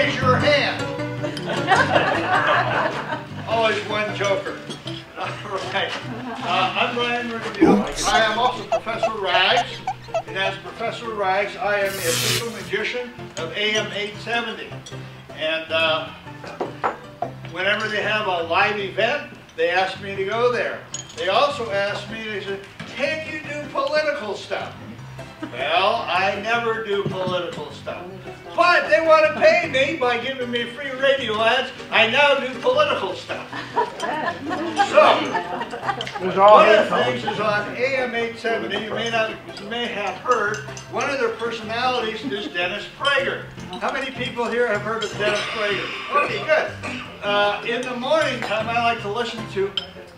raise your hand. Always one joker. All right. I'm Brian Regalbuto. I am also Professor Rags. And as Professor Rags, I am the official magician of AM 870. And whenever they have a live event, they ask me to go there. They also ask me, they say, can you do political stuff? Well, I never do political stuff. But they want to pay me by giving me free radio ads. I now do political stuff. So, one of the things is on AM 870, you may have heard, one of their personalities is Dennis Prager. How many people here have heard of Dennis Prager? Okay, good. In the morning time, I like to listen to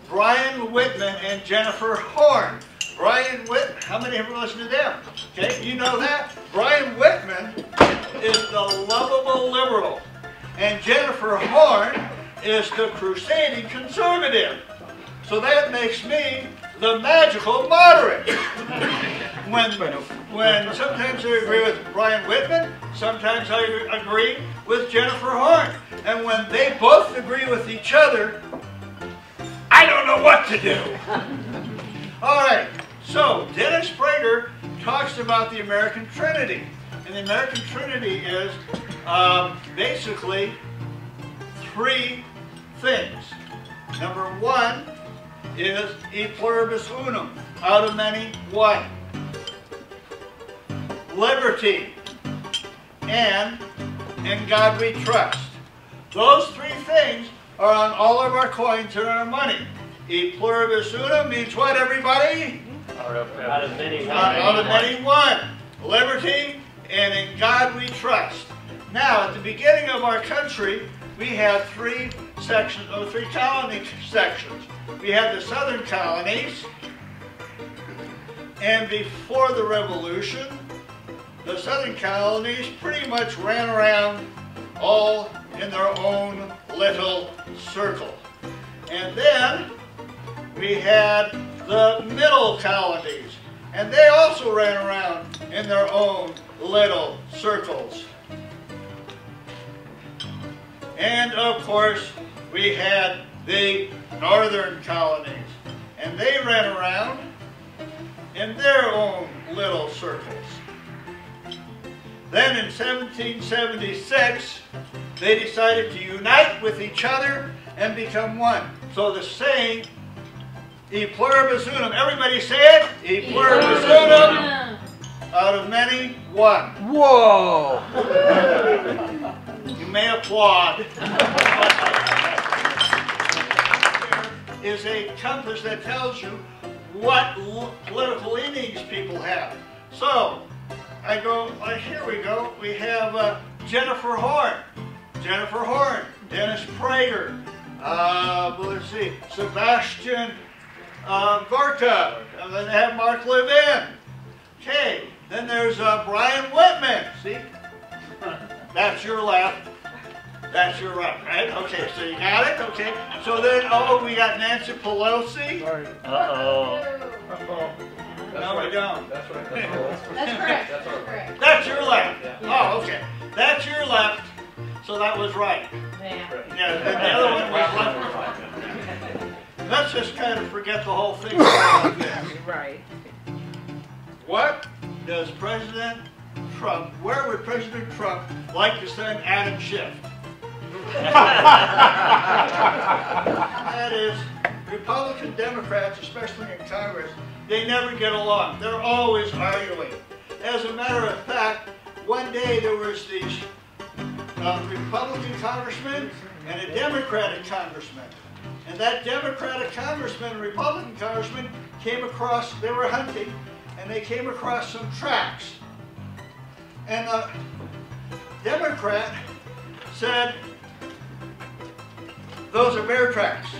Brian Whitman and Jennifer Horn. Brian Whitman, how many have listened to them? Okay, you know that? Brian Whitman is the lovable liberal, and Jennifer Horn is the crusading conservative. So that makes me the magical moderate. When sometimes I agree with Brian Whitman, sometimes I agree with Jennifer Horn. And when they both agree with each other, I don't know what to do. All right, so Dennis Prager talks about the American Trinity. And the American Trinity is basically three things. Number one is e pluribus unum, out of many, one. Liberty, and in God we trust. Those three things are on all of our coins and our money. E pluribus unum means what, everybody? Out of many, one. Out of many, one. Liberty, and in God we trust. Now, at the beginning of our country, we had three colony sections. We had the southern colonies, and before the Revolution, the southern colonies pretty much ran around all in their own little circle. And then we had the middle colonies, and they also ran around in their own little circles. And of course, we had the northern colonies, and they ran around in their own little circles. Then in 1776, they decided to unite with each other and become one. So the saying, e pluribus unum, everybody say it, e pluribus unum, out of many, one. Whoa! You may applaud. Is a compass that tells you what political leanings people have. So, I go, here we go, we have Jennifer Horn. Jennifer Horn, Dennis Prager, let's see, Sebastian Gorka, and then they have Mark Levin. Okay, then there's Brian Whitman, see? That's your left, that's your right, right? Okay, so you got it? Okay, so then, oh, we got Nancy Pelosi. Uh-oh. No, we don't. That's right. That's correct. That's correct. That's your left. Yeah. Oh, okay. That's your left. So that was right. Yeah. Yeah, and the other one was left. Let's just kind of forget the whole thing like this. Right. What does President Trump, where would President Trump like to send Adam Schiff? That is, Republican Democrats, especially in Congress, they never get along. They're always arguing. As a matter of fact, one day there was these Republican congressman and a Democratic congressman. And that Democratic congressman and Republican congressman came across, they were hunting, and they came across some tracks. And the Democrat said, those are bear tracks.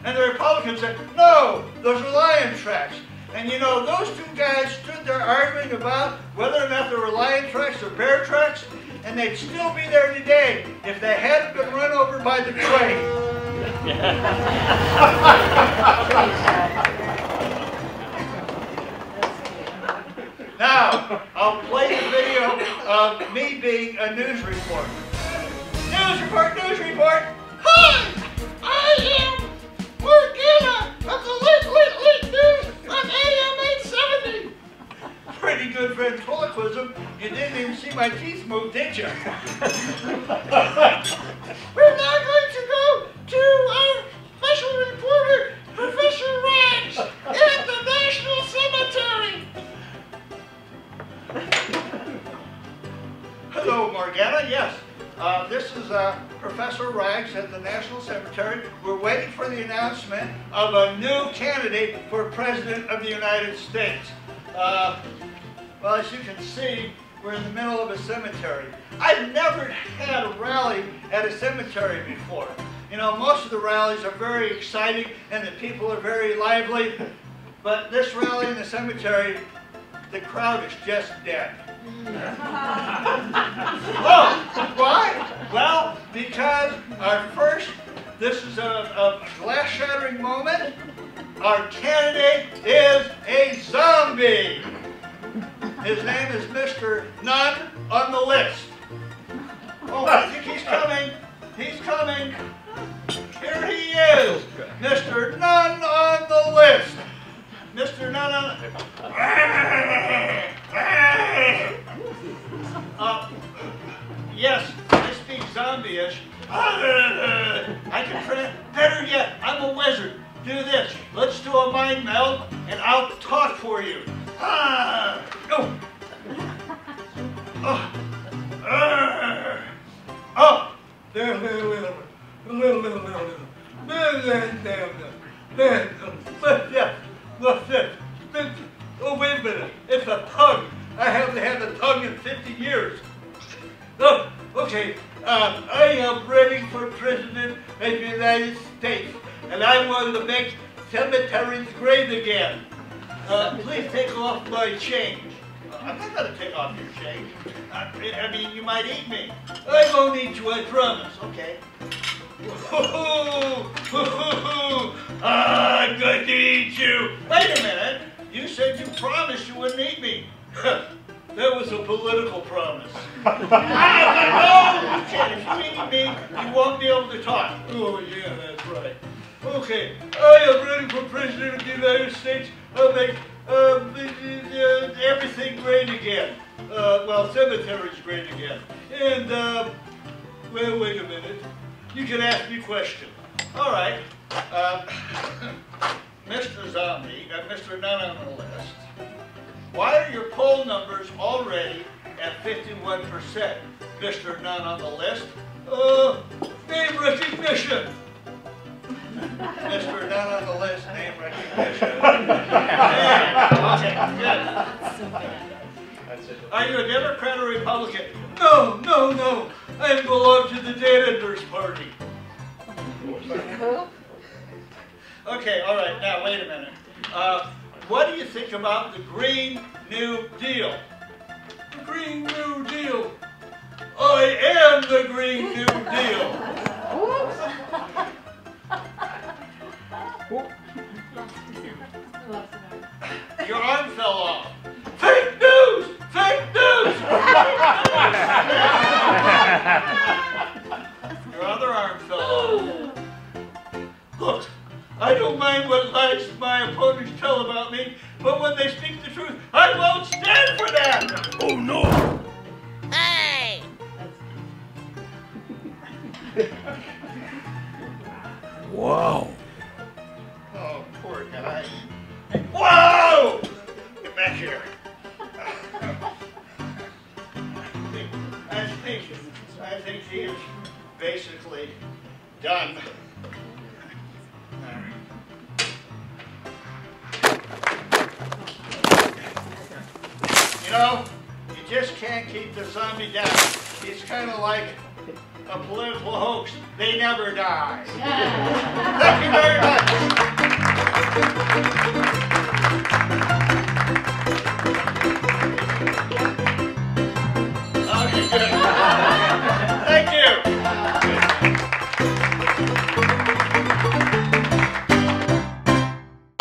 And the Republican said, no, those are lion tracks. And you know, those two guys stood there arguing about whether or not they were lion tracks or bear tracks, and they'd still be there today if they hadn't been run over by the train. Now, I'll play the video of me being a news reporter. News report, news report. Hi, I am Morgana of the Late News on AM 870. Pretty good ventriloquism. You didn't even see my teeth move, did you? We're now going to go to our special reporter, Professor Rags, at the National Cemetery. Hello, Morgana. Yes, this is Professor Rags at the National Cemetery. We're waiting for the announcement of a new candidate for President of the United States. Well, as you can see, we're in the middle of a cemetery. I've never had a rally at a cemetery before. You know, most of the rallies are very exciting and the people are very lively. But this rally in the cemetery, the crowd is just dead. Oh, why? Well, because this is a glass-shattering moment. Our candidate is a zombie. His name is Mr. None on the List. Oh, I think he's coming. He's coming. Here he is, Mr. None on the List. Mr. None on the yes, I speak zombie-ish. I can print. Better yet, I'm a wizard. Do this. Let's do a mind meld, and I'll talk for you. Oh, wait a minute. It's a tongue. I haven't had a tongue in 50 years. Oh, okay. I am running for President of the United States, and I want to make cemeteries great again. Please take off my change. I'm not going to take off your change. I mean, you might eat me. I won't eat you, I promise. Okay. I'm going to eat you. Wait a minute. You said you promised you wouldn't eat me. That was a political promise. No, you can't. If you eat me, you won't be able to talk. Oh, yeah, that's right. Okay, I am running for President of the United States. I'll make everything great again. Well, cemeteries great again. And, well, wait a minute. You can ask me questions. All right. Mr. Zombie, Mr. None on the List, why are your poll numbers already at 51%? Mr. None on the List, name recognition. Mr. None on the List, name recognition. Okay, good. Are you a Democrat or Republican? No. I belong to the Janitors Party. Okay, all right, now wait a minute. What do you think about the Green New Deal? The Green New Deal. I am the Green New Deal. Your arm fell off. Fake news! Fake news! Your other arm fell off. Look, I don't mind what lies my opponents tell about me, but when they speak the truth, I won't stand for that! Oh no! Hey! Wow! Oh, poor guy. Whoa! Get back here. I think he is basically done. You know, you just can't keep the zombie down. He's kind of like a political hoax. They never die. Thank you very much.